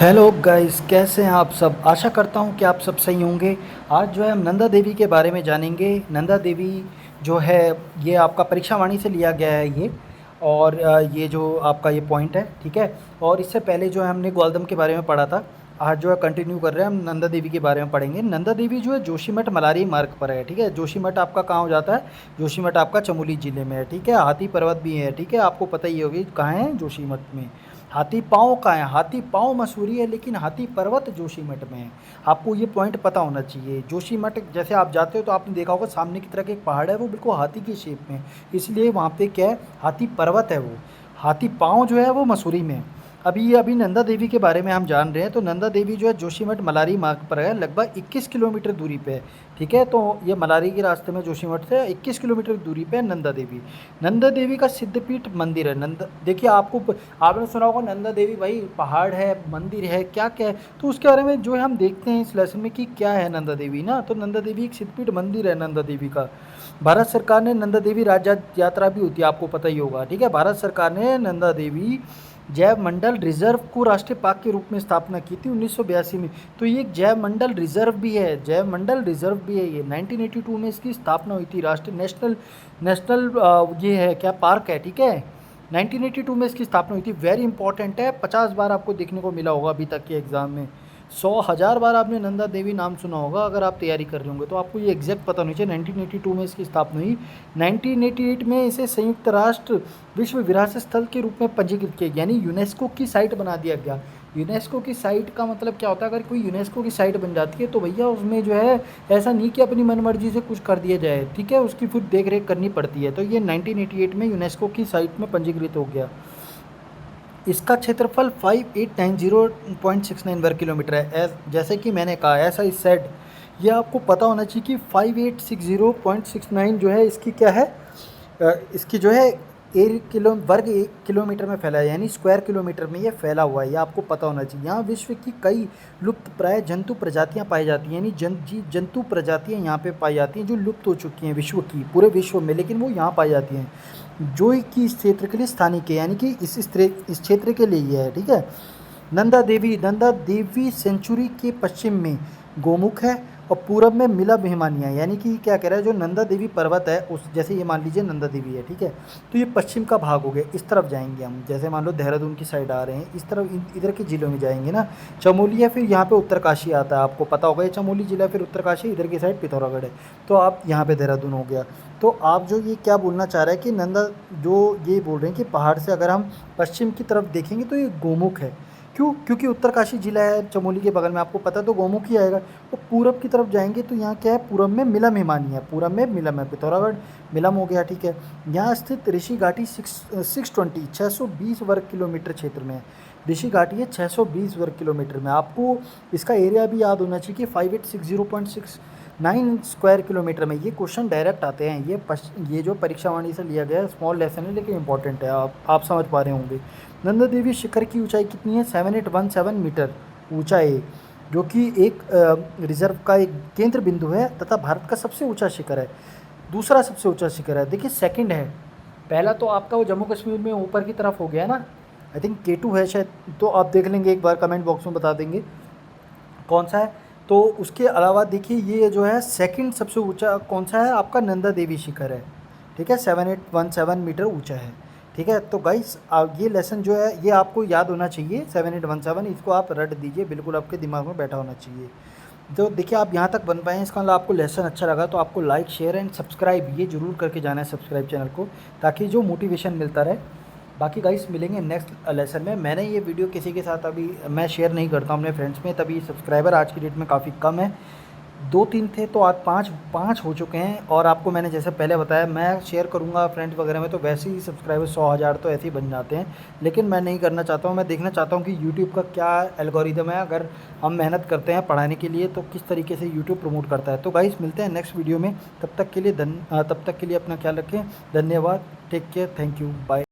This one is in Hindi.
हेलो गाइस, कैसे हैं आप सब। आशा करता हूं कि आप सब सही होंगे। आज जो है हम नंदा देवी के बारे में जानेंगे। नंदा देवी जो है ये आपका परीक्षा वाणी से लिया गया है ये। और ये जो आपका ये पॉइंट है, ठीक है। और इससे पहले जो है हमने ग्वालदम के बारे में पढ़ा था। आज जो है कंटिन्यू कर रहे हैं, हम नंदा देवी के बारे में पढ़ेंगे। नंदा देवी जो है जोशीमठ मलारी मार्ग पर है, ठीक है। जोशीमठ आपका कहाँ हो जाता है? जोशीमठ आपका चमोली ज़िले में है, ठीक है। हाथी पर्वत भी है, ठीक है। आपको पता ही होगी कहाँ है, जोशीमठ में। हाथी पाँव कहाँ है? हाथी पाँव मसूरी है, लेकिन हाथी पर्वत जोशीमठ में है। आपको ये पॉइंट पता होना चाहिए। जोशीमठ जैसे आप जाते हो तो आपने देखा होगा सामने की तरफ एक पहाड़ है, वो बिल्कुल हाथी की शेप में है। इसलिए वहाँ पे क्या है, हाथी पर्वत है वो। हाथी पाँव जो है वो मसूरी में है। अभी नंदा देवी के बारे में हम जान रहे हैं। तो नंदा देवी जो है जोशीमठ मलारी मार्ग पर है, लगभग 21 किलोमीटर दूरी पे है, ठीक है। तो ये मलारी के रास्ते में जोशीमठ से 21 किलोमीटर दूरी पे है नंदा देवी। नंदा देवी का सिद्धपीठ मंदिर है। नंदा देखिए, आपने सुना होगा नंदा देवी भाई पहाड़ है, मंदिर है, क्या क्या है। तो उसके बारे में जो है हम देखते हैं इस लेसन में कि क्या है नंदा देवी ना। तो नंदा देवी एक सिद्धपीठ मंदिर है नंदा देवी का। भारत सरकार ने नंदा देवी राज्य यात्रा भी होती है, आपको पता ही होगा, ठीक है। भारत सरकार ने नंदा देवी जैव मंडल रिजर्व को राष्ट्रीय पार्क के रूप में स्थापना की थी 1982 में। तो ये एक जैव मंडल रिजर्व भी है, जैव मंडल रिजर्व भी है ये। 1982 में इसकी स्थापना हुई थी। राष्ट्रीय नेशनल नेशनल ये है क्या, पार्क है, ठीक है। 1982 में इसकी स्थापना हुई थी। वेरी इंपॉर्टेंट है, 50 बार आपको देखने को मिला होगा अभी तक के एग्जाम में। 100,000 बार आपने नंदा देवी नाम सुना होगा अगर आप तैयारी कर रहे होंगे। तो आपको ये एग्जैक्ट पता होनी चाहिए। 1982 में इसकी स्थापना हुई। 1988 में इसे संयुक्त राष्ट्र विश्व विरासत स्थल के रूप में पंजीकृत किया, यानी यूनेस्को की साइट बना दिया गया। यूनेस्को की साइट का मतलब क्या होता है? अगर कोई यूनेस्को की साइट बन जाती है तो भैया उसमें जो है ऐसा नहीं कि अपनी मनमर्जी से कुछ कर दिया जाए, ठीक है। उसकी फिर देख रेख करनी पड़ती है। तो ये 1988 में यूनेस्को की साइट में पंजीकृत हो गया। इसका क्षेत्रफल 5890.69 वर्ग किलोमीटर है। जैसे कि मैंने कहा, ऐसा इस सेट, ये आपको पता होना चाहिए कि 5860.69 जो है इसकी क्या है, इसकी जो है एक किलोमीटर में फैला है, यानी स्क्वायर किलोमीटर में ये फैला हुआ है। ये आपको पता होना चाहिए। यहाँ विश्व की कई लुप्त प्राय जंतु प्रजातियाँ पाई जाती हैं, यानी जंतु प्रजातियाँ यहाँ पे पाई जाती हैं जो लुप्त हो चुकी हैं विश्व की, पूरे विश्व में, लेकिन वो यहाँ पाई जाती हैं। जो कि इस क्षेत्र के लिए स्थानिक है, यानी कि इस क्षेत्र के लिए ये है, ठीक है। नंदा देवी सेंचुरी के पश्चिम में गोमुख है और पूरब में मिला भिमानिया, यानी कि क्या कह रहा है, जो नंदा देवी पर्वत है उस, जैसे ये मान लीजिए नंदा देवी है, ठीक है। तो ये पश्चिम का भाग हो गया। इस तरफ जाएंगे हम, जैसे मान लो देहरादून की साइड आ रहे हैं, इस तरफ इधर के जिलों में जाएंगे ना। चमोली है, फिर यहाँ पे उत्तरकाशी आता है, आपको पता होगा ये चमोली जिला, फिर उत्तरकाशी, इधर की साइड पिथौरागढ़ है। तो आप यहाँ पे देहरादून हो गया। तो आप जो ये क्या बोलना चाह रहे हैं कि नंदा, जो ये बोल रहे हैं कि पहाड़ से अगर हम पश्चिम की तरफ देखेंगे तो ये गोमुख है। क्यों? क्योंकि उत्तरकाशी जिला है चमोली के बगल में, आपको पता है, तो गोमुख ही आएगा। और पूरब की तरफ जाएंगे तो यहाँ क्या है, पूरब में मिलम हिमानी है, पूरब में मिलम है, पिथौरागढ़ मिलम हो गया, ठीक है। यहाँ स्थित ऋषि घाटी 620 वर्ग किलोमीटर क्षेत्र में है। ऋषि घाटी है 620 वर्ग किलोमीटर में। आपको इसका एरिया भी याद होना चाहिए कि 5860.69 स्क्वायर किलोमीटर में। ये क्वेश्चन डायरेक्ट आते हैं। ये जो परीक्षा वाणी से लिया गया है, स्मॉल लेसन है लेकिन इंपॉर्टेंट है, आप समझ पा रहे होंगे। नंदा देवी शिखर की ऊंचाई कितनी है? 7817 मीटर ऊंचा है, जो कि एक रिजर्व का एक केंद्र बिंदु है तथा भारत का सबसे ऊंचा शिखर है। दूसरा सबसे ऊंचा शिखर है, देखिए सेकंड है। पहला तो आपका वो जम्मू कश्मीर में ऊपर की तरफ हो गया ना, आई थिंक K2 है शायद। तो आप देख लेंगे एक बार, कमेंट बॉक्स में बता देंगे कौन सा है। तो उसके अलावा देखिए ये जो है सेकंड सबसे ऊंचा कौन सा है, आपका नंदा देवी शिखर है, ठीक है। 7817 मीटर ऊंचा है, ठीक है। तो गाइस ये लेसन जो है ये आपको याद होना चाहिए, 7817, इसको आप रट दीजिए, बिल्कुल आपके दिमाग में बैठा होना चाहिए। तो देखिए आप यहाँ तक बन पाए हैं, इसका मतलब आपको लेसन अच्छा लगा तो आपको लाइक शेयर एंड सब्सक्राइब ये जरूर करके जाना है, सब्सक्राइब चैनल को, ताकि जो मोटिवेशन मिलता रहे। बाकी गाइस मिलेंगे नेक्स्ट लेसन में। मैंने ये वीडियो किसी के साथ अभी मैं शेयर नहीं करता हूँ अपने फ्रेंड्स में, तभी सब्सक्राइबर आज की डेट में काफ़ी कम है। 2-3 थे तो आज पाँच हो चुके हैं। और आपको मैंने जैसे पहले बताया, मैं शेयर करूँगा फ्रेंड्स वगैरह में तो वैसे ही सब्सक्राइबर 100,000 तो ऐसे ही बन जाते हैं। लेकिन मैं नहीं करना चाहता हूँ। मैं देखना चाहता हूँ कि यूट्यूब का क्या एल्गोरिदम है, अगर हम मेहनत करते हैं पढ़ाने के लिए तो किस तरीके से यूट्यूब प्रमोट करता है। तो गाइस मिलते हैं नेक्स्ट वीडियो में, तब तक के लिए अपना ख्याल रखें। धन्यवाद, take care, thank you, bye.